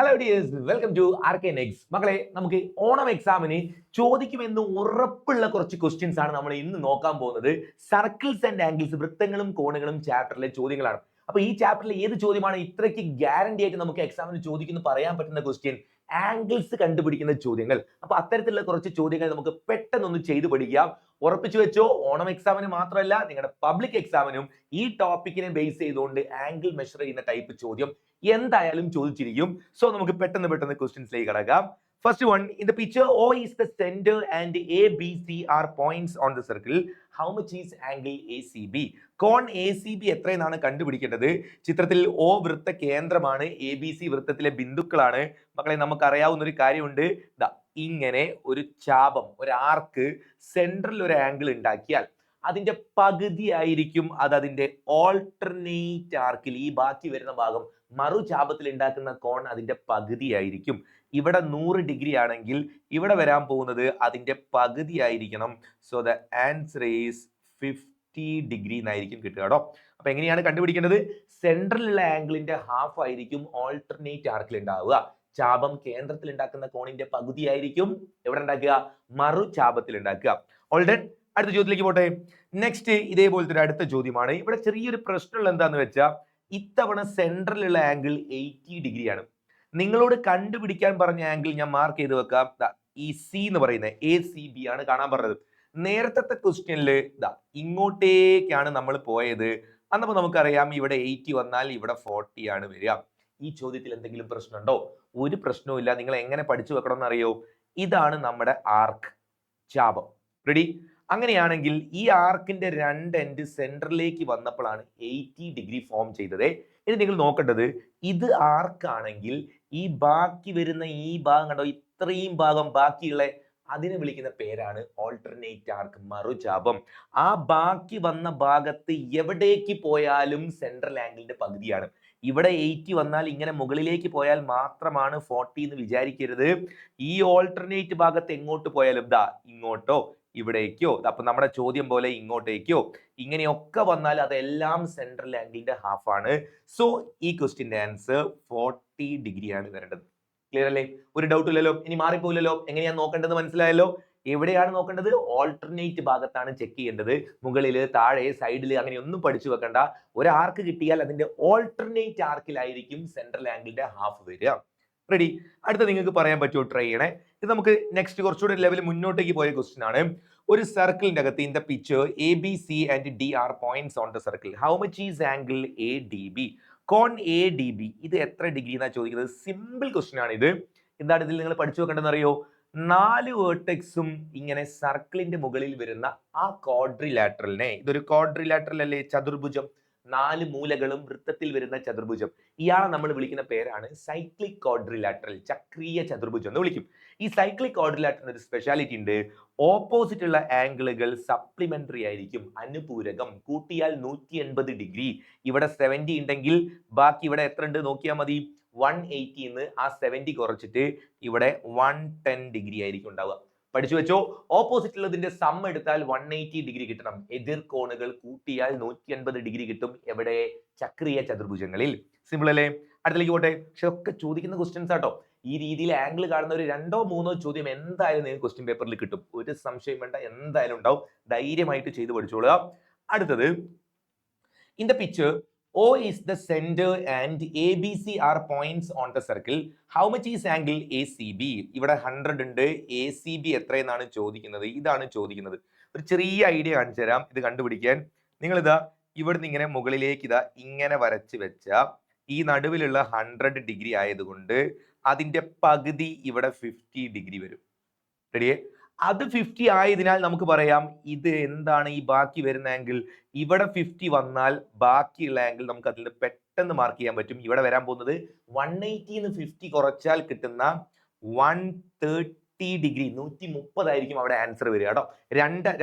Hello dears, welcome to R K next. മക്കളെ, നമുക്ക് ഓണം എക്സാമിന് ചോദിക്കുമെന്ന് ഉറപ്പുള്ള കുറച്ച് ക്വസ്റ്റ്യൻസ് ആണ് നമ്മൾ ഇന്ന് നോക്കാൻ പോകുന്നത്. സർക്കിൾസ് ആൻഡ് ആംഗിൾസ്, വൃത്തങ്ങളും കോണുകളും ചാപ്റ്ററിലെ ചോദ്യങ്ങളാണ്. അപ്പൊ ഈ ചാപ്റ്ററിലെ ഏത് ചോദ്യമാണ് ഇത്രയ്ക്ക് ഗ്യാരണ്ടി ആയിട്ട് നമുക്ക് എക്സാമിന് ചോദിക്കുന്നു പറയാൻ പറ്റുന്ന ക്വസ്റ്റ്യൻ? ആംഗിൾസ് കണ്ടുപിടിക്കുന്ന ചോദ്യങ്ങൾ. അപ്പൊ അത്തരത്തിലുള്ള കുറച്ച് ചോദ്യങ്ങൾ നമുക്ക് പെട്ടെന്നൊന്ന് ചെയ്തു പഠിക്കാം. ഉറപ്പിച്ചു വെച്ചോ, ഓണം എക്സാമിന് മാത്രമല്ല നിങ്ങളുടെ പബ്ലിക് എക്സാമിനും ഈ ടോപ്പിക്കിനെ ബേസ് ചെയ്തുകൊണ്ട് ആംഗിൾ മെഷർ ചെയ്യുന്ന ടൈപ്പ് ചോദ്യം എന്തായാലും ചോദിച്ചിരിക്കും. സോ നമുക്ക് പെട്ടെന്ന് ക്വസ്റ്റ്യൻസിലേക്ക് കടക്കാം. First one, in the picture, O is the center and A, B, C are points on the circle. How much is angle ACB? Cone ACB എത്രയെന്നാണ് കണ്ടുപിടിക്കേണ്ടത്. ചിത്രത്തിൽ O വൃത്ത കേന്ദ്രമാണ്, ABC വൃത്തത്തിലെ ബിന്ദുക്കളാണ്. മക്കളെ, നമുക്കറിയാവുന്ന ഒരു കാര്യമുണ്ട്. ഇങ്ങനെ ഒരു ചാപം, ഒരു ആർക്ക് സെൻട്രൽ ഒരു ആംഗിൾ ഉണ്ടാക്കിയാൽ അതിന്റെ പകുതി ആയിരിക്കും അത് അതിന്റെ ഓൾട്ടർനേറ്റ് ആർക്കിൽ, ഈ ബാക്കി വരുന്ന ഭാഗം മറുചാപത്തിൽ ഉണ്ടാക്കുന്ന കോൺ അതിന്റെ പകുതിയായിരിക്കും. ഇവിടെ 100 ഡിഗ്രി ആണെങ്കിൽ ഇവിടെ വരാൻ പോകുന്നത് അതിന്റെ പകുതി ആയിരിക്കണം. So the answer is 50 degree എന്നായിരിക്കും കിട്ടുക കേട്ടോ. അപ്പൊ എങ്ങനെയാണ് കണ്ടുപിടിക്കേണ്ടത്? സെൻട്രലിലുള്ള ആംഗിളിന്റെ ഹാഫ് ആയിരിക്കും ഓൾട്ടർനേറ്റ് ആർക്കിൽ ഉണ്ടാവുക. ചാപം കേന്ദ്രത്തിൽ ഉണ്ടാക്കുന്ന കോണിന്റെ പകുതി ആയിരിക്കും എവിടെ ഉണ്ടാക്കുക? മറുചാപത്തിൽ ഉണ്ടാക്കുക. ഓൾറെഡി അടുത്ത ചോദ്യത്തിലേക്ക് പോട്ടെ. നെക്സ്റ്റ് ഇതേപോലത്തെ ഒരു അടുത്ത ചോദ്യമാണ്. ഇവിടെ ചെറിയൊരു പ്രശ്നമുള്ള എന്താന്ന് വെച്ചാൽ, ഇത്തവണ സെൻട്രലുള്ള ആംഗിൾ 80 ഡിഗ്രിയാണ്. നിങ്ങളോട് കണ്ടുപിടിക്കാൻ പറഞ്ഞ ആംഗിൾ ഞാൻ മാർക്ക് ചെയ്ത് വെക്കാം. ഈ സി എന്ന് പറയുന്നത് ACB ആണ് കാണാൻ പറഞ്ഞത്. നേരത്തെ ക്വസ്റ്റ്യനിൽ ഇങ്ങോട്ടേക്കാണ് നമ്മൾ പോയത്. അന്നപ്പോൾ നമുക്കറിയാം ഇവിടെ 80 വന്നാൽ ഇവിടെ 40 ആണ് വരിക. ഈ ചോദ്യത്തിൽ എന്തെങ്കിലും പ്രശ്നമുണ്ടോ? ഒരു പ്രശ്നവും ഇല്ല. നിങ്ങൾ എങ്ങനെ പഠിച്ചു വെക്കണം എന്നറിയോ? ഇതാണ് നമ്മുടെ ആർക്ക്, ചാപം. റെഡി? അങ്ങനെയാണെങ്കിൽ ഈ ആർക്കിന്റെ രണ്ട് എൻഡ് സെന്ററിലേക്ക് വന്നപ്പോഴാണ് 80 ഡിഗ്രി ഫോം ചെയ്തത്. ഇനി നിങ്ങൾ നോക്കേണ്ടത്, ഇത് ആർക്കാണെങ്കിൽ ഈ ബാക്കി വരുന്ന ഈ ഭാഗം കണ്ടോ, ഇത്രയും ഭാഗം ബാക്കിയുള്ള അതിനെ വിളിക്കുന്ന പേരാണ് ഓൾട്ടർനേറ്റ് ആർക്ക്, മറുചാപം. ആ ബാക്കി വന്ന ഭാഗത്ത് എവിടേക്ക് പോയാലും സെൻട്രൽ ആംഗിളിന്റെ പകുതിയാണ്. ഇവിടെ 80 വന്നാൽ ഇങ്ങനെ മുകളിലേക്ക് പോയാൽ മാത്രമാണ് 40 എന്ന് വിചാരിക്കരുത്. ഈ ഓൾട്ടർനേറ്റ് ഭാഗത്ത് എങ്ങോട്ട് പോയാലും ഇങ്ങോട്ടോ ഇവിടേക്കോ, അപ്പൊ നമ്മുടെ ചോദ്യം പോലെ ഇങ്ങോട്ടേക്കോ ഇങ്ങനെയൊക്കെ വന്നാൽ അതെല്ലാം സെൻട്രൽ ആംഗിളിന്റെ ഹാഫ് ആണ്. സോ ഈ ക്വസ്റ്റ്യന്റെ ആൻസർ 40 ഡിഗ്രി ആണ് വരേണ്ടത്. ക്ലിയർ അല്ലേ? ഒരു ഡൗട്ട് ഇല്ലല്ലോ, ഇനി മാറിപ്പോയില്ലല്ലോ. എങ്ങനെയാണ് നോക്കേണ്ടത് മനസ്സിലായല്ലോ? എവിടെയാണ് നോക്കേണ്ടത്? ഓൾട്ടർനേറ്റ് ഭാഗത്താണ് ചെക്ക് ചെയ്യേണ്ടത്. മുകളില്, താഴെ, സൈഡില് അങ്ങനെ ഒന്നും പഠിച്ചു വെക്കണ്ട. ഒരു ആർക്ക് കിട്ടിയാൽ അതിന്റെ ഓൾട്ടർനേറ്റ് ആർക്കിലായിരിക്കും സെൻട്രൽ ആംഗിളിന്റെ ഹാഫ് വരിക. റെഡി? അടുത്ത നിങ്ങൾക്ക് പറയാൻ പറ്റുമോ? ട്രൈ ചെയ്യണേ. ഇത് നമുക്ക് നെക്സ്റ്റ് കുറച്ചുകൂടി ലെവൽ മുന്നോട്ടേക്ക് പോയ ക്വസ്റ്റ്യൻ ആണ്. ഒരു സർക്കിളിന്റെ അകത്ത് in the picture ABC and D are points on the circle. How much is angle ADB? കോൺ ADB ഇത് എത്ര ഡിഗ്രി എന്നാണ് ചോദിക്കുന്നത്. സിമ്പിൾ ക്വസ്റ്റ്യൻ ആണ് ഇത്. എന്താണ് ഇതിൽ നിങ്ങൾ പഠിച്ചു വെക്കേണ്ടതെന്ന് അറിയോ? 4 വേർട്ടെക്സും ഇങ്ങനെ സർക്കിളിന്റെ മുകളിൽ വരുന്ന ആ ക്വാഡ്രിലാറ്ററലിനെ, ഇതൊരു ക്വാഡ്രിലാറ്ററൽ അല്ലേ, ചതുർഭുജം, 4 മൂലകളും വൃത്തത്തിൽ വരുന്ന ചതുർഭുജം, ഇയാളെ നമ്മൾ വിളിക്കുന്ന പേരാണ് സൈക്ലിക് ക്വാഡ്രിലാറ്ററൽ, ചക്രീയ ചതുർഭുജം എന്ന് വിളിക്കും. ഈ സൈക്ലിക് ക്വാഡ്രിലാറ്ററിന് ഒരു സ്പെഷ്യാലിറ്റി ഉണ്ട്. ഓപ്പോസിറ്റ് ഉള്ള ആംഗിളുകൾ സപ്ലിമെന്ററി ആയിരിക്കും, അനുപൂരകം. കൂട്ടിയാൽ 180 ഡിഗ്രി. ഇവിടെ 70 ഉണ്ടെങ്കിൽ ബാക്കി ഇവിടെ എത്ര ഉണ്ട് നോക്കിയാൽ മതി. 180 ന്ന് ആ 70 കുറച്ചിട്ട് ഇവിടെ 110 ഡിഗ്രി ആയിരിക്കും ഉണ്ടാവുക. പഠിച്ചു വെച്ചോ. ഓപ്പോസിറ്റ് ഉള്ളതിന്റെ സം എടുത്താൽ 180 ഡിഗ്രി കിട്ടണം. എതിർ കോണുകൾ കൂട്ടിയാൽ 180 ഡിഗ്രി കിട്ടും. എവിടെ? ചക്രീയ ചതുർഭുജങ്ങളിൽ. സിമ്പിൾ അല്ലേ? അടുത്തേക്ക് പോട്ടെ. പക്ഷെ ഒക്കെ ചോദിക്കുന്ന ക്വസ്റ്റ്യൻസ് ആട്ടോ. ഈ രീതിയിൽ ആംഗിൾ കാണുന്ന ഒരു 2-3 ചോദ്യം എന്തായാലും നിങ്ങൾക്ക് ക്വസ്റ്റ്യൻ പേപ്പറിൽ കിട്ടും. ഒരു സംശയം വേണ്ട, എന്തായാലും ഉണ്ടാവും. ധൈര്യമായിട്ട് ചെയ്ത് പഠിച്ചോളുക. അടുത്തത്, in the picture O is the center and ABC are points on the circle. How much is angle ACB? ഇവിടെ 100 ഉണ്ട്. ACB എത്രയെന്നാണ് ചോദിക്കുന്നത്. ഇതാണ് ചോദിക്കുന്നത്. ഒരു ചെറിയ ഐഡിയ കാണിച്ചു തരാം ഇത് കണ്ടുപിടിക്കാൻ. നിങ്ങൾ ഇവിടുന്ന് ഇങ്ങനെ മുകളിലേക്ക് ഇങ്ങനെ വരച്ച് വെച്ച ഈ നടുവിലുള്ള 100 ഡിഗ്രി ആയതുകൊണ്ട് അതിന്റെ പകുതി ഇവിടെ 50 ഡിഗ്രി വരും. റെഡിയേ? അത് 50 ആയതിനാൽ നമുക്ക് പറയാം ഇത് എന്താണ് ഈ ബാക്കി വരുന്ന ആംഗിൾ. ഇവിടെ 50 വന്നാൽ ബാക്കിയുള്ള ആംഗിൾ നമുക്ക് അതിൽ പെട്ടെന്ന് മാർക്ക് ചെയ്യാൻ പറ്റും. ഇവിടെ വരാൻ പോകുന്നത് 180 ന്ന് 50 കുറച്ചാൽ കിട്ടുന്ന 130 ഡിഗ്രി, 130 ആയിരിക്കും അവിടെ ആൻസർ വരിക കേട്ടോ.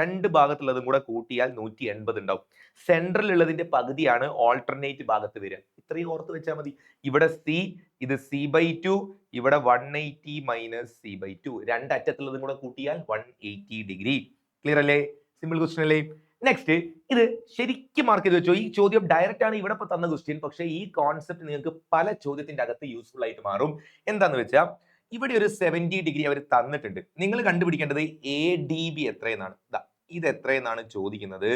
രണ്ട് ഭാഗത്തുള്ളതും കൂടെ കൂട്ടിയാൽ 180 ഉണ്ടാവും. സെൻട്രൽ ഉള്ളതിന്റെ പകുതിയാണ് ഓൾട്ടർനേറ്റ് ഭാഗത്ത് വരിക. ഇത്രയും ഓർത്ത് വെച്ചാൽ മതി. ഇവിടെ C, ഇത് C/2, ഇവിടെ 180 മൈനസ് C/2. രണ്ട് അറ്റത്തുള്ളതും കൂടെ കൂട്ടിയാൽ 180 ഡിഗ്രി. ക്ലിയർ അല്ലേ? സിമ്പിൾ ക്വസ്റ്റ്യൻ അല്ലേ? നെക്സ്റ്റ് ഇത് ശരിക്കും മാർക്ക് ചെയ്ത് വെച്ചോ. ഈ ചോദ്യം ഡയറക്റ്റ് ആണ് ഇവിടെ തന്ന ക്വസ്റ്റ്യൻ, പക്ഷേ ഈ കോൺസെപ്റ്റ് നിങ്ങൾക്ക് പല ചോദ്യത്തിന്റെ അകത്ത് യൂസ്ഫുൾ ആയിട്ട് മാറും. എന്താന്ന് വെച്ചാൽ ഇവിടെ ഒരു 70 ഡിഗ്രി അവർ തന്നിട്ടുണ്ട്. നിങ്ങൾ കണ്ടുപിടിക്കേണ്ടത് ADB എത്രയെന്നാണ്. ഇത് എത്രയെന്നാണ് ചോദിക്കുന്നത്.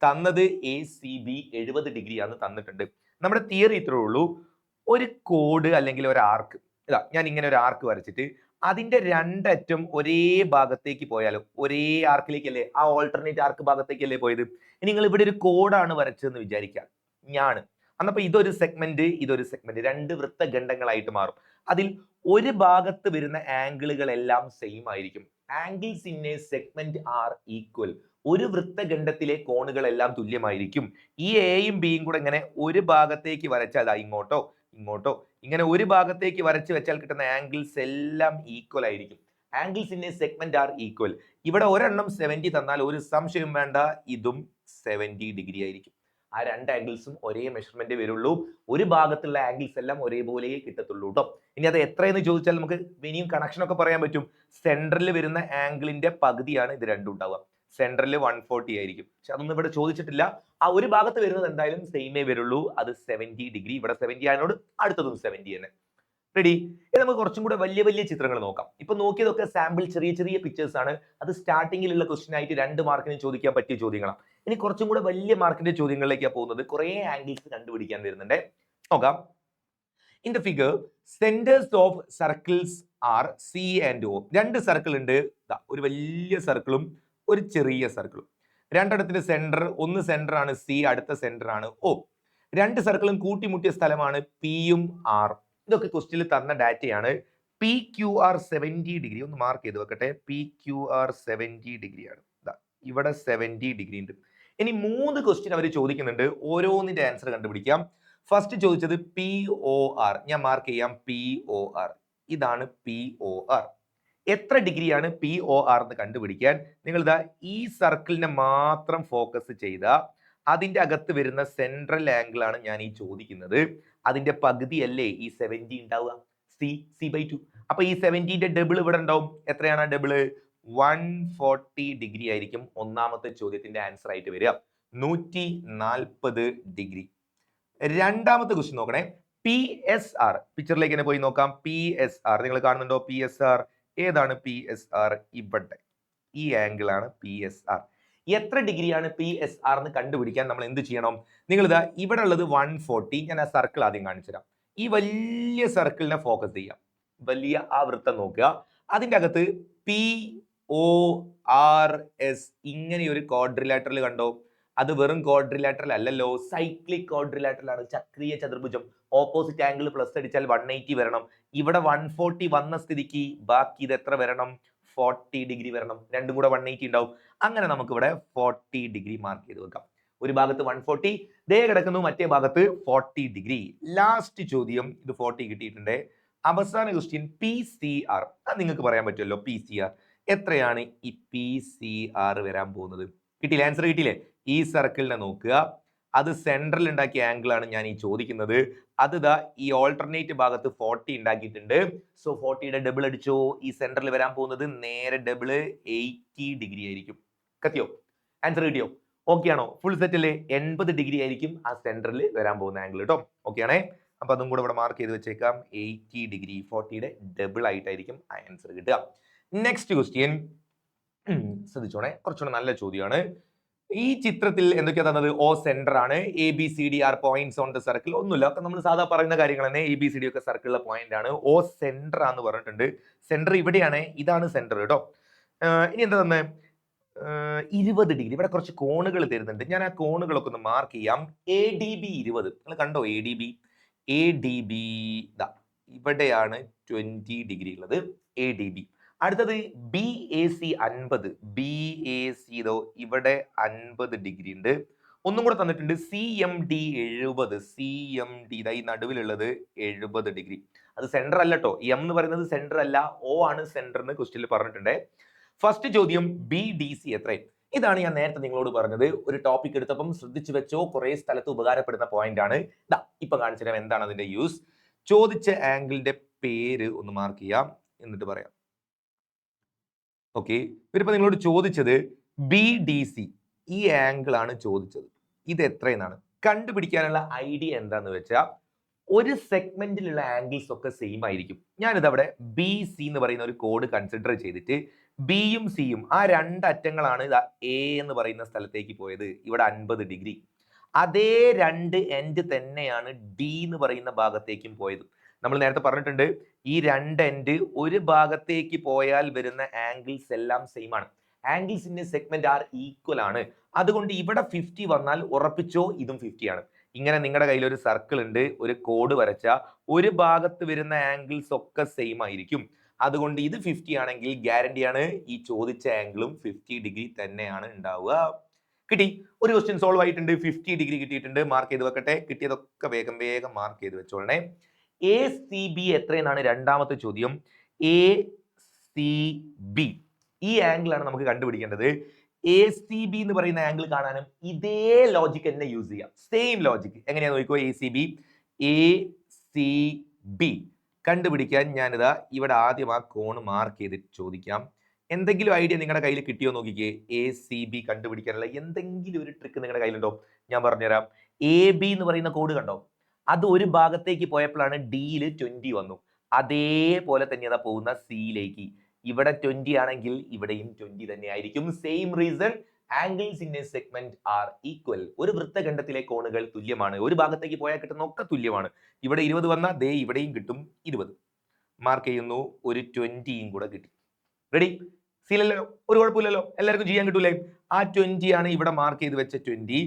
തന്നത് ACB 70 ഡിഗ്രി ആണ് തന്നിട്ടുണ്ട്. നമ്മുടെ തിയറി ഇത്രേ ഉള്ളൂ. ഒരു കോഡ് അല്ലെങ്കിൽ ഒരു ആർക്ക്, ഞാൻ ഇങ്ങനെ ഒരു ആർക്ക് വരച്ചിട്ട് അതിന്റെ രണ്ടറ്റം ഒരേ ഭാഗത്തേക്ക് പോയാലും ഒരേ ആർക്കിലേക്കല്ലേ, ആ ഓൾട്ടർനേറ്റ് ആർക്ക് ഭാഗത്തേക്കല്ലേ പോയത്. ഇനി നിങ്ങൾ ഇവിടെ ഒരു കോഡാണ് വരച്ചതെന്ന് വിചാരിക്കാം ഞാൻ. അന്നപ്പോ ഇതൊരു സെഗ്മെന്റ്, ഇതൊരു സെഗ്മെന്റ്, രണ്ട് വൃത്തഖണ്ഡങ്ങളായിട്ട് മാറും. അതിൽ ഒരു ഭാഗത്ത് വരുന്ന ആംഗിളുകളെല്ലാം സെയിം ആയിരിക്കും. Angles in a segment are equal. ഒരു വൃത്തഖണ്ഡത്തിലെ കോണുകളെല്ലാം തുല്യമായിരിക്കും. ഈ എയും ബിയും കൂടെ ഇങ്ങനെ ഒരു ഭാഗത്തേക്ക് വരച്ചാൽ ഇങ്ങോട്ടോ ഇങ്ങോട്ടോ ഇങ്ങനെ ഒരു ഭാഗത്തേക്ക് വരച്ച് വെച്ചാൽ കിട്ടുന്ന ആംഗിൾസ് എല്ലാം ഈക്വൽ ആയിരിക്കും. Angles in a segment are equal. ഇവിടെ ഒരെണ്ണം 70 തന്നാൽ ഒരു സംശയം വേണ്ട, ഇതും 70 ഡിഗ്രി ആയിരിക്കും. ആ രണ്ട് ആംഗിൾസും ഒരേ മെഷർമെന്റ് വരുള്ളൂ. ഒരു ഭാഗത്തുള്ള ആംഗിൾസ് എല്ലാം ഒരേപോലെ കിട്ടത്തുള്ളൂ കേട്ടോ. ഇനി അത് എത്രയെന്ന് ചോദിച്ചാൽ നമുക്ക് ഇനിയും കണക്ഷൻ ഒക്കെ പറയാൻ പറ്റും. സെന്ററിൽ വരുന്ന ആംഗിളിന്റെ പകുതിയാണ് ഇത് രണ്ടും ഉണ്ടാവുക. സെന്ററിൽ 140 ആയിരിക്കും. പക്ഷെ അതൊന്നും ഇവിടെ ചോദിച്ചിട്ടില്ല. ആ ഒരു ഭാഗത്ത് വരുന്നത് എന്തായാലും സെയിമേ വരുള്ളൂ. അത് 70 ഡിഗ്രി. ഇവിടെ 70 ആയതിനോട് അടുത്തതും 70 തന്നെ. റെഡി? ഇനി നമുക്ക് കുറച്ചും കൂടെ വലിയ വലിയ ചിത്രങ്ങൾ നോക്കാം. ഇപ്പൊ നോക്കിയതൊക്കെ സാമ്പിൾ ചെറിയ ചെറിയ പിക്ചേഴ്സ് ആണ്. അത് സ്റ്റാർട്ടിങ്ങിലുള്ള ക്വസ്റ്റ്യൻ ആയിട്ട് 2 മാർക്കിന് ചോദിക്കാൻ പറ്റിയ ചോദ്യങ്ങളാണ്. ഇനി കുറച്ചും കൂടെ വലിയ മാർക്കിന്റെ ചോദ്യങ്ങളിലേക്കാണ് പോകുന്നത്. കുറെ ആംഗിൾസ് കണ്ടുപിടിക്കാൻ വരുന്നുണ്ട്. നോക്കാം. In the figure centres of circles R C and O. രണ്ട് സർക്കിൾ ഉണ്ട്. ഒരു വലിയ സർക്കിളും ഒരു ചെറിയ സർക്കിളും. രണ്ടിടത്തിന്റെ സെന്റർ, ഒന്ന് സെന്റർ ആണ് സി, അടുത്ത സെന്റർ ആണ് ഒ. രണ്ട് സർക്കിളും കൂട്ടിമുട്ടിയ സ്ഥലമാണ് പിയും ആറും. ഇതൊക്കെ ക്വസ്റ്റ്യനിൽ തന്ന ഡാറ്റയാണ്. പി ക്യു ആർ 70 ഡിഗ്രി. ഒന്ന് മാർക്ക് ചെയ്ത് വെക്കട്ടെ. പി ക്യു ആർ 70 ഡിഗ്രി ആണ്. ഇവിടെ 70 ഡിഗ്രി ഉണ്ട്. ഇനി 3 ക്വസ്റ്റ്യൻ അവർ ചോദിക്കുന്നുണ്ട്. ഓരോന്നിന്റെ ആൻസർ കണ്ടുപിടിക്കാം. ഫസ്റ്റ് ചോദിച്ചത് പി ഒ ആർ. ഞാൻ മാർക്ക് ചെയ്യാം. P O R. ഇതാണ് പി ഒ ആർ. എത്ര ഡിഗ്രിയാണ് പി ഒ ആർ എന്ന് കണ്ടുപിടിക്കാൻ നിങ്ങൾ ഈ സർക്കിളിനെ മാത്രം ഫോക്കസ് ചെയ്ത അതിന്റെ അകത്ത് വരുന്ന സെൻട്രൽ ആംഗിൾ ആണ് ഞാൻ ഈ ചോദിക്കുന്നത്. അതിന്റെ പകുതിയല്ലേ ഈ 70 ഉണ്ടാവുക, C/2. അപ്പൊ ഈ 70ന്റെ ഡബിൾ ഇവിടെ ഉണ്ടാവും. എത്രയാണ് ഡബിള്? 140 ഡിഗ്രി ആയിരിക്കും ഒന്നാമത്തെ ചോദ്യത്തിന്റെ ആൻസർ ആയിട്ട് വരിക. 140 ഡിഗ്രി. രണ്ടാമത്തെ ക്വസ്റ്റ്യൻ നോക്കണേ. P S R. പിക്ചറിലേക്ക് തന്നെ പോയി നോക്കാം. പി എസ് ആർ നിങ്ങൾ കാണുന്നുണ്ടോ? പി എസ് ആർ ഏതാണ്? പി എസ് ആർ ഇവിടെ ഈ ആംഗിൾ ആണ് പി എസ് ആർ. എത്ര ഡിഗ്രിയാണ് പി എസ് ആർ എന്ന് കണ്ടുപിടിക്കാൻ നമ്മൾ എന്ത് ചെയ്യണം? നിങ്ങൾ ഇവിടെ ഉള്ളത് 140. ഞാൻ ആ സർക്കിൾ ആദ്യം കാണിച്ചു തരാം. ഈ വലിയ സർക്കിളിനെ ഫോക്കസ് ചെയ്യാം. വലിയ ആ വൃത്തം നോക്കുക. അതിന്റെ അകത്ത് പി ഒ ആർ എസ് ഇങ്ങനെ ഒരു ക്വാഡ്രിലാറ്ററൽ കണ്ടോ? അത് വെറും ക്വാഡ്രിലാറ്ററൽ അല്ലല്ലോ, സൈക്ലിക് ക്വാഡ്രിലാറ്ററൽ ആണ്. ചക്രീയ ചതുർഭുജം. ഓപ്പോസിറ്റ് ആംഗിൾ പ്ലസ് അടിച്ചാൽ 180 വരണം. ഇവിടെ 140 വന്ന സ്ഥിതിക്ക് ബാക്കി ഇത് എത്ര വരണം? 40 ഡിഗ്രി വരണം. രണ്ടും കൂടെ 180 ഉണ്ടാവും. അങ്ങനെ നമുക്ക് ഇവിടെ 40 ഡിഗ്രി മാർക്ക് ചെയ്ത് വെക്കാം. ഒരു ഭാഗത്ത് 140 ദേ കിടക്കുന്നു, മറ്റേ ഭാഗത്ത് 40 ഡിഗ്രി. ലാസ്റ്റ് ചോദ്യം ഇത് 40 കിട്ടിയിട്ടുണ്ട്. അവസാന ക്വസ്റ്റ്യൻ പി സി ആർ. അത് നിങ്ങൾക്ക് പറയാൻ പറ്റുമല്ലോ. പി സി ആർ എത്രയാണ് ഈ പി സി ആർ വരാൻ പോകുന്നത്? കിട്ടിയില്ലേ? ആൻസർ കിട്ടിയില്ലേ? ഈ സർക്കിളിനെ നോക്കുക. അത് സെൻട്രൽ ഉണ്ടാക്കിയ ആംഗിൾ ആണ് ഞാൻ ഈ ചോദിക്കുന്നത്. അത് ഈ ഓൾട്ടർനേറ്റ് ഭാഗത്ത് 40 ഉണ്ടാക്കിയിട്ടുണ്ട്. സോ 40യുടെ ഡബിൾ അടിച്ചോ. ഈ സെന്ററിൽ വരാൻ പോകുന്നത് നേരെ ഡബിള് 80 ഡിഗ്രി ആയിരിക്കും. കത്തിയോ? ആൻസർ കിട്ടിയോ? ഓക്കെ ആണോ? ഫുൾ സെറ്റ് അല്ലേ? 80 ഡിഗ്രി ആയിരിക്കും ആ സെന്ററിൽ വരാൻ പോകുന്ന ആംഗിൾ കേട്ടോ. ഓക്കെ ആണേ? അപ്പൊ അതും കൂടെ ഇവിടെ മാർക്ക് ചെയ്ത് വെച്ചേക്കാം. 80 ഡിഗ്രി. 40യുടെ ഡബിൾ ആയിട്ടായിരിക്കും ആൻസർ കിട്ടുക. നെക്സ്റ്റ് ക്വസ്റ്റ്യൻ ശ്രദ്ധിച്ചോണേ, കുറച്ചുകൂടെ നല്ല ചോദ്യമാണ്. ഈ ചിത്രത്തിൽ എന്തൊക്കെയാ തന്നത്? ഓ സെന്റർ ആണ്. A B C D are points on the circle. ഒന്നുമില്ല, ഒക്കെ നമ്മൾ സാധാ പറയുന്ന കാര്യങ്ങൾ തന്നെ. എ ബി സി ഡി ഒക്കെ സർക്കിളിലെ പോയിന്റ് ആണ്. ഓ സെന്റർ ആന്ന് പറഞ്ഞിട്ടുണ്ട്. സെന്റർ ഇവിടെയാണ്. ഇതാണ് സെന്റർ കേട്ടോ. ഇനി എന്താ തന്നെ 20 ഡിഗ്രി. ഇവിടെ കുറച്ച് കോണുകൾ തരുന്നുണ്ട്. ഞാൻ ആ കോണുകളൊക്കെ ഒന്ന് മാർക്ക് ചെയ്യാം. A D B 20. നിങ്ങൾ കണ്ടോ? എ ഡി ബി ഇവിടെയാണ് 20 ഡിഗ്രി ഉള്ളത്. A D B. അടുത്തത് B A C 50. B A C ഇവിടെ 50 ഡിഗ്രി ഉണ്ട്. ഒന്നും കൂടെ തന്നിട്ടുണ്ട്. C M D 70. C M D ഈ നടുവിലുള്ളത് 70 ഡിഗ്രി. അത് സെന്റർ അല്ല കേട്ടോ. എം എന്ന് പറയുന്നത് സെന്റർ അല്ല, ഒ ആണ് സെന്റർ എന്ന് ക്വസ്റ്റ്യനിൽ പറഞ്ഞിട്ടുണ്ട്. ഫസ്റ്റ് ചോദ്യം ബി ഡി സി എത്രയും? ഇതാണ് ഞാൻ നേരത്തെ നിങ്ങളോട് പറഞ്ഞത്. ഒരു ടോപ്പിക് എടുത്തപ്പം ശ്രദ്ധിച്ചു വെച്ചോ, കുറെ സ്ഥലത്ത് ഉപകാരപ്പെടുന്ന പോയിന്റ് ആണ്. ഇപ്പൊ കാണിച്ചു തരാം എന്താണ് അതിന്റെ യൂസ്. ചോദിച്ച ആംഗിളിന്റെ പേര് ഒന്ന് മാർക്ക് ചെയ്യാം, എന്നിട്ട് പറയാം. ഓക്കെ, ഇവരിപ്പോ നിങ്ങളോട് ചോദിച്ചത് ബി ഡി സി ഈ ആംഗിൾ ആണ് ചോദിച്ചത്. ഇത് എത്രയെന്നാണ് കണ്ടുപിടിക്കാനുള്ള ഐഡിയ എന്താന്ന് വെച്ചാൽ ഒരു സെഗ്മെന്റിലുള്ള ആംഗിൾസ് ഒക്കെ സെയിം ആയിരിക്കും. ഞാനിത് അവിടെ ബി സി എന്ന് പറയുന്ന ഒരു കോഡ് കൺസിഡർ ചെയ്തിട്ട് ബിയും സിയും ആ രണ്ടറ്റങ്ങളാണ് ഇതാ എ എന്ന് പറയുന്ന സ്ഥലത്തേക്ക് പോയത്. ഇവിടെ 50 ഡിഗ്രി. അതേ രണ്ട് എൻഡ് തന്നെയാണ് ഡി എന്ന് പറയുന്ന ഭാഗത്തേക്കും പോയത്. നമ്മൾ നേരത്തെ പറഞ്ഞിട്ടുണ്ട് ഈ രണ്ട് എൻഡ് ഒരു ഭാഗത്തേക്ക് പോയാൽ വരുന്ന ആംഗിൾസ് എല്ലാം സെയിം ആണ്. Angles in a segment are equal ആണ്. അതുകൊണ്ട് ഇവിടെ 50 വന്നാൽ ഉറപ്പിച്ചോ ഇതും 50 ആണ്. ഇങ്ങനെ നിങ്ങളുടെ കയ്യിൽ ഒരു സർക്കിൾ ഉണ്ട്, ഒരു കോഡ് വരച്ച ഒരു ഭാഗത്ത് വരുന്ന ആംഗിൾസ് ഒക്കെ സെയിം ആയിരിക്കും. അതുകൊണ്ട് ഇത് 50 ആണെങ്കിൽ ഗ്യാരണ്ടിയാണ് ഈ ചോദിച്ച ആംഗിളും 50 ഡിഗ്രി തന്നെയാണ് ഉണ്ടാവുക. കിട്ടി. ഒരു ക്വസ്റ്റ്യൻ സോൾവ് ആയിട്ടുണ്ട്. 50 ഡിഗ്രി കിട്ടിയിട്ടുണ്ട്. മാർക്ക് ചെയ്ത് വെക്കട്ടെ. കിട്ടിയതൊക്കെ വേഗം വേഗം മാർക്ക് ചെയ്ത് വെച്ചോളണേ. എ സി ബി എത്രയെന്നാണ് രണ്ടാമത്തെ ചോദ്യം. എ സി ബി ഈ ആംഗിൾ ആണ് നമുക്ക് കണ്ടുപിടിക്കേണ്ടത്. എ സി ബി എന്ന് പറയുന്ന ആംഗിൾ കാണാനും ഇതേ ലോജിക് തന്നെ യൂസ് ചെയ്യാം. സെയിം ലോജിക് എങ്ങനെയാ നോക്കിക്കോ. എ സി ബി കണ്ടുപിടിക്കാൻ ഞാനിതാ ഇവിടെ ആദ്യം ആ കോൺ മാർക്ക് ചെയ്തിട്ട് ചോദിക്കാം. എന്തെങ്കിലും ഐഡിയ നിങ്ങളുടെ കയ്യിൽ കിട്ടിയോ നോക്കിക്കേ. എ സി ബി കണ്ടുപിടിക്കാനുള്ള എന്തെങ്കിലും ഒരു ട്രിക്ക് നിങ്ങളുടെ കയ്യിലുണ്ടോ? ഞാൻ പറഞ്ഞുതരാം. എ ബി എന്ന് പറയുന്ന കോഡ് കണ്ടോ, അത് ഒരു ഭാഗത്തേക്ക് പോയപ്പോഴാണ് ഡിയിൽ 20 വന്നു. അതേപോലെ തന്നെ അതാ പോകുന്ന സിയിലേക്ക്. ഇവിടെ 20 ആണെങ്കിൽ ഇവിടെയും 20 തന്നെ ആയിരിക്കും. Same reason angles in a segment are equal. ഒരു വൃത്തഖണ്ഡത്തിലെ കോണുകൾ തുല്യമാണ്. ഒരു ഭാഗത്തേക്ക് പോയാൽ കിട്ടുന്ന ഒക്കെ തുല്യമാണ്. ഇവിടെ 20 വന്നാൽ ദേ ഇവിടെയും കിട്ടും 20. മാർക്ക് ചെയ്യുന്നു. ഒരു 20യും കൂടെ കിട്ടി. റെഡി? സിയിലല്ലോ, ഒരു കുഴപ്പമില്ലല്ലോ, എല്ലാവർക്കും ചെയ്യാൻ കിട്ടൂലേ? ആ 20 ആണ് ഇവിടെ മാർക്ക് ചെയ്ത് വെച്ച 20.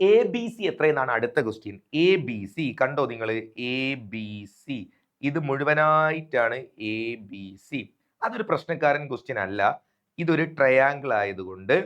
എ ബി സി എത്രയെന്നാണ് അടുത്ത ക്വസ്റ്റ്യൻ. എ ബി സി കണ്ടോ നിങ്ങൾ? എ ബി സി ഇത് മുഴുവനായിട്ടാണ് എ ബി സി. അതൊരു പ്രശ്നക്കാരൻ ക്വസ്റ്റ്യൻ അല്ല. ഇതൊരു ട്രയാങ്കിൾ ആയതുകൊണ്ട്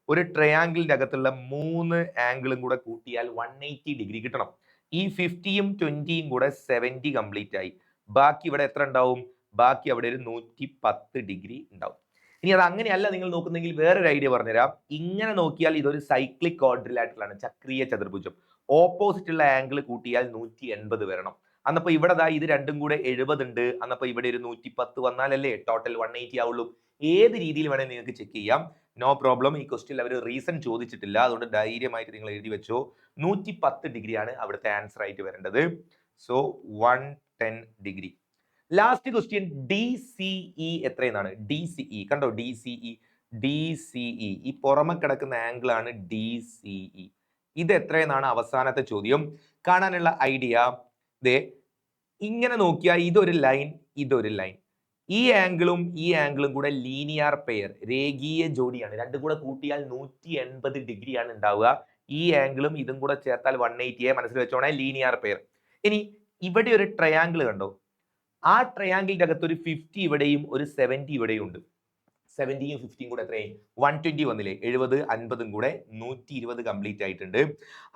ഒരു ട്രയാങ്കിളിന്റെ അകത്തുള്ള 3 ആംഗിളും കൂടെ കൂട്ടിയാൽ 180 ഡിഗ്രി കിട്ടണം. ഈ 50യും 20യും കൂടെ 70 കംപ്ലീറ്റ് ആയി. ബാക്കി ഇവിടെ എത്ര ഉണ്ടാവും? ബാക്കി അവിടെ ഒരു 110 ഡിഗ്രി ഉണ്ടാവും. ഇനി അത് അങ്ങനെയല്ല നിങ്ങൾ നോക്കുന്നെങ്കിൽ വേറൊരു ഐഡിയ പറഞ്ഞുതരാം. ഇങ്ങനെ നോക്കിയാൽ ഇതൊരു സൈക്ലിക് ക്വാഡ്രിലാറ്ററൽ ആണ്, ചക്രീയ ചതുർഭുജം. ഓപ്പോസിറ്റ് ഉള്ള ആംഗിൾ കൂട്ടിയാൽ 180 വരണം. അന്നപ്പോ ഇവിടെ ഇത് രണ്ടും കൂടെ 70 ഉണ്ട്. അന്നപ്പോ ഇവിടെ ഒരു 110 വന്നാലല്ലേ ടോട്ടൽ 180 ആവുള്ളൂ. ഏത് രീതിയിൽ വേണമെങ്കിൽ നിങ്ങൾക്ക് ചെക്ക് ചെയ്യാം. No problem. ഈ ക്വസ്റ്റ്യനിൽ അവർ റീസൺ ചോദിച്ചിട്ടില്ല, അതുകൊണ്ട് ധൈര്യമായിട്ട് നിങ്ങൾ എഴുതി വെച്ചോ. 110 ഡിഗ്രിയാണ് അവിടുത്തെ ആൻസർ ആയിട്ട് വരേണ്ടത്. So 110 degree. Last question D C E എത്രയെന്നാണ്. ഡി സിഇ കണ്ടോ, ഡി സിഇ ഈ പുറമെ കിടക്കുന്ന ആംഗിൾ ആണ് ഡി സിഇ. ഇത് എത്രയെന്നാണ് അവസാനത്തെ ചോദ്യം. കാണാനുള്ള ഐഡിയ ദേ ഇങ്ങനെ നോക്കിയാൽ ഇതൊരു ലൈൻ, ഇതൊരു ലൈൻ. ഈ ആംഗിളും കൂടെ ലീനിയർ പെയർ, രേഖീയ ജോഡിയാണ്. രണ്ടും കൂടെ കൂട്ടിയാൽ 180 ഡിഗ്രിയാണ് ഉണ്ടാവുക. ഈ ആംഗിളും ഇതും കൂടെ ചേർത്താൽ 180. മനസ്സിൽ വെച്ചോണേ, ലീനിയർ പെയർ. ഇനി ഇവിടെ ഒരു ട്രയാംഗിൾ കണ്ടോ, ആ ട്രയാംഗിളിന്റെ അകത്ത് ഒരു 50 ഇവിടെയും ഒരു 70 ഇവിടെയും ഉണ്ട്. 70യും 50യും കൂടെ എത്രയായി? 120 വന്നില്ലേ? 70 50ഉം കൂടെ 120 കംപ്ലീറ്റ് ആയിട്ടുണ്ട്.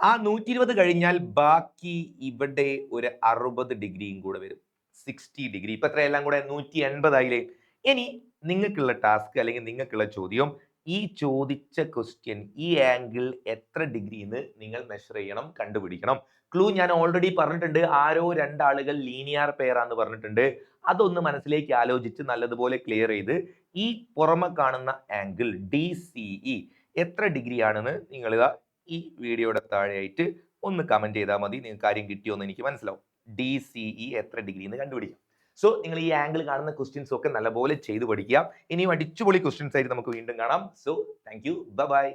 ആ 120 കഴിഞ്ഞാൽ ബാക്കി ഇവിടെ ഒരു 60 ഡിഗ്രിയും കൂടെ വരും, 60 ഡിഗ്രി. ഇപ്പൊ എത്രയെല്ലാം കൂടെ 180 ആയില്ലേ? ഇനി നിങ്ങൾക്കുള്ള ടാസ്ക് അല്ലെങ്കിൽ നിങ്ങൾക്കുള്ള ചോദ്യം, ഈ ചോദിച്ച ക്വസ്റ്റ്യൻ ഈ ആംഗിൾ എത്ര ഡിഗ്രി എന്ന് നിങ്ങൾ മെഷർ ചെയ്യണം, കണ്ടുപിടിക്കണം. ക്ലൂ ഞാൻ ഓൾറെഡി പറഞ്ഞിട്ടുണ്ട്. ആരോ രണ്ടാളുകൾ ലീനിയർ പെയർ ആണെന്ന് പറഞ്ഞിട്ടുണ്ട്. അതൊന്ന് മനസ്സിലേക്ക് ആലോചിച്ച് നല്ലതുപോലെ ക്ലിയർ ചെയ്ത് ഈ പുറമെ കാണുന്ന ആംഗിൾ ഡി സിഇ എത്ര ഡിഗ്രി ആണെന്ന് നിങ്ങൾ ഈ വീഡിയോയുടെ താഴെയായിട്ട് ഒന്ന് കമന്റ് ചെയ്താൽ മതി. നിങ്ങൾക്ക് കാര്യം കിട്ടിയോ എന്ന് എനിക്ക് മനസ്സിലാവും. ഡി സിഇ എത്ര ഡിഗ്രി എന്ന് കണ്ടുപിടിക്കാം. സോ നിങ്ങൾ ഈ ആംഗിൾ കാണുന്ന ക്വസ്റ്റ്യൻസ് ഒക്കെ നല്ലപോലെ ചെയ്തു പഠിക്കുക. ഇനിയും അടിച്ചുപൊളി ക്വസ്റ്റ്യൻസ് ആയിട്ട് നമുക്ക് വീണ്ടും കാണാം. So thank you, by.